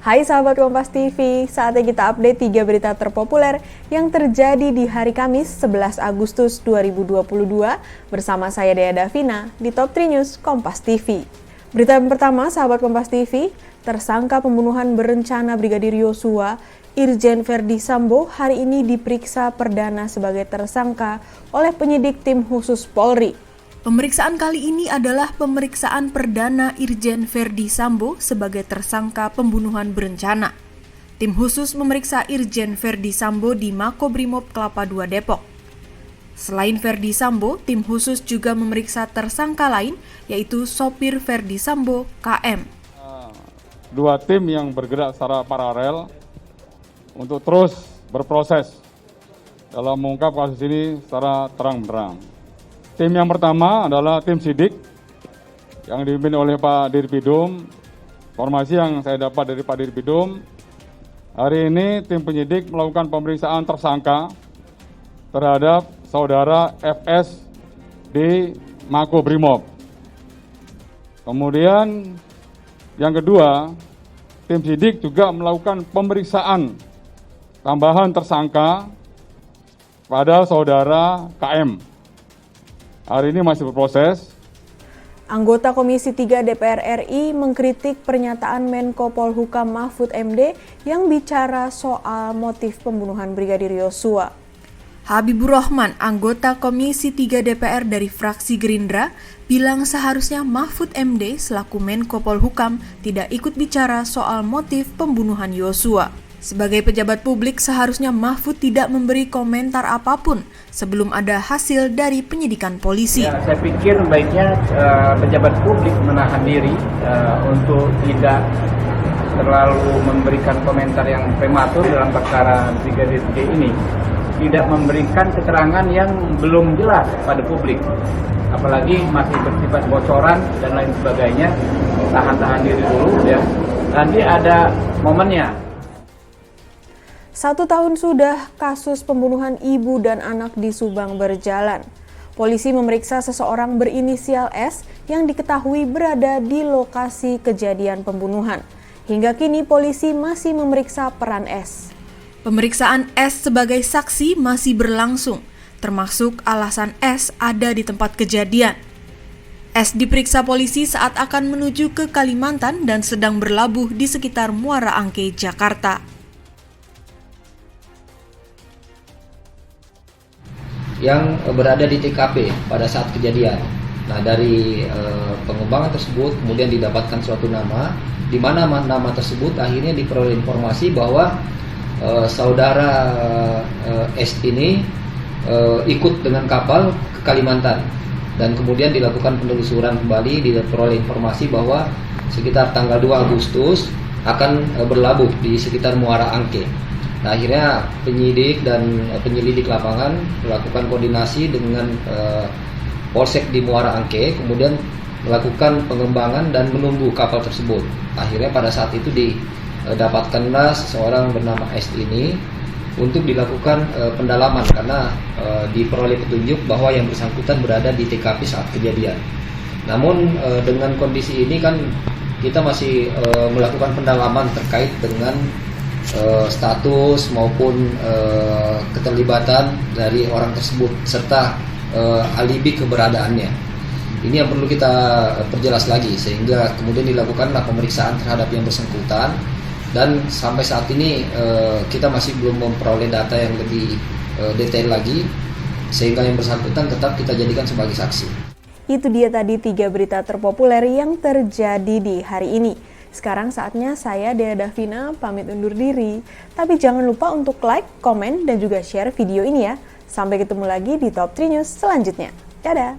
Hai sahabat Kompas TV, saatnya kita update 3 berita terpopuler yang terjadi di hari Kamis 11 Agustus 2022 bersama saya Dea Davina di Top 3 News Kompas TV. Berita yang pertama, sahabat Kompas TV, tersangka pembunuhan berencana Brigadir Yosua, Irjen Verdi Sambo hari ini diperiksa perdana sebagai tersangka oleh penyidik tim khusus Polri. Pemeriksaan kali ini adalah pemeriksaan perdana Irjen Verdi Sambo sebagai tersangka pembunuhan berencana. Tim khusus memeriksa Irjen Verdi Sambo di Makobrimob Kelapa II Depok. Selain Verdi Sambo, tim khusus juga memeriksa tersangka lain, yaitu sopir Verdi Sambo, KM. Dua tim yang bergerak secara paralel untuk terus berproses dalam mengungkap kasus ini secara terang-benderang. Tim yang pertama adalah tim sidik yang dipimpin oleh Pak Dirpidum. Informasi yang saya dapat dari Pak Dirpidum, hari ini tim penyidik melakukan pemeriksaan tersangka terhadap saudara FS di Makobrimob. Kemudian yang kedua, tim sidik juga melakukan pemeriksaan tambahan tersangka pada saudara KM. Hari ini masih berproses. Anggota Komisi 3 DPR RI mengkritik pernyataan Menko Polhukam Mahfud MD yang bicara soal motif pembunuhan Brigadir Yosua. Habibur Rahman, anggota Komisi 3 DPR dari fraksi Gerindra, bilang seharusnya Mahfud MD selaku Menko Polhukam tidak ikut bicara soal motif pembunuhan Yosua. Sebagai pejabat publik, seharusnya Mahfud tidak memberi komentar apapun sebelum ada hasil dari penyidikan polisi. Ya, saya pikir baiknya pejabat publik menahan diri untuk tidak terlalu memberikan komentar yang prematur dalam perkara Brigadir J ini. Tidak memberikan keterangan yang belum jelas pada publik. Apalagi masih bersifat bocoran dan lain sebagainya. Tahan diri dulu ya. Nanti ada momennya. 1 tahun sudah kasus pembunuhan ibu dan anak di Subang berjalan. Polisi memeriksa seseorang berinisial S yang diketahui berada di lokasi kejadian pembunuhan. Hingga kini polisi masih memeriksa peran S. Pemeriksaan S sebagai saksi masih berlangsung, termasuk alasan S ada di tempat kejadian. S diperiksa polisi saat akan menuju ke Kalimantan dan sedang berlabuh di sekitar Muara Angke, Jakarta. Yang berada di TKP pada saat kejadian. Nah, dari pengembangan tersebut kemudian didapatkan suatu nama, di mana nama tersebut akhirnya diperoleh informasi bahwa saudara S ini ikut dengan kapal ke Kalimantan, dan kemudian dilakukan penelusuran kembali, diperoleh informasi bahwa sekitar tanggal 2 Agustus akan berlabuh di sekitar Muara Angke. Nah, akhirnya penyidik dan penyelidik lapangan melakukan koordinasi dengan Polsek di Muara Angke, kemudian melakukan pengembangan dan menunggu kapal tersebut. Akhirnya pada saat itu didapatkanlah seseorang bernama S ini untuk dilakukan pendalaman karena diperoleh petunjuk bahwa yang bersangkutan berada di TKP saat kejadian. Namun dengan kondisi ini kan kita masih melakukan pendalaman terkait dengan status maupun keterlibatan dari orang tersebut serta alibi keberadaannya. Ini yang perlu kita perjelas lagi sehingga kemudian dilakukanlah pemeriksaan terhadap yang bersangkutan, dan sampai saat ini kita masih belum memperoleh data yang lebih detail lagi sehingga yang bersangkutan tetap kita jadikan sebagai saksi. Itu dia tadi 3 berita terpopuler yang terjadi di hari ini. Sekarang saatnya saya, Dea Davina, pamit undur diri. Tapi jangan lupa untuk like, komen, dan juga share video ini ya. Sampai ketemu lagi di Top 3 News selanjutnya. Dadah!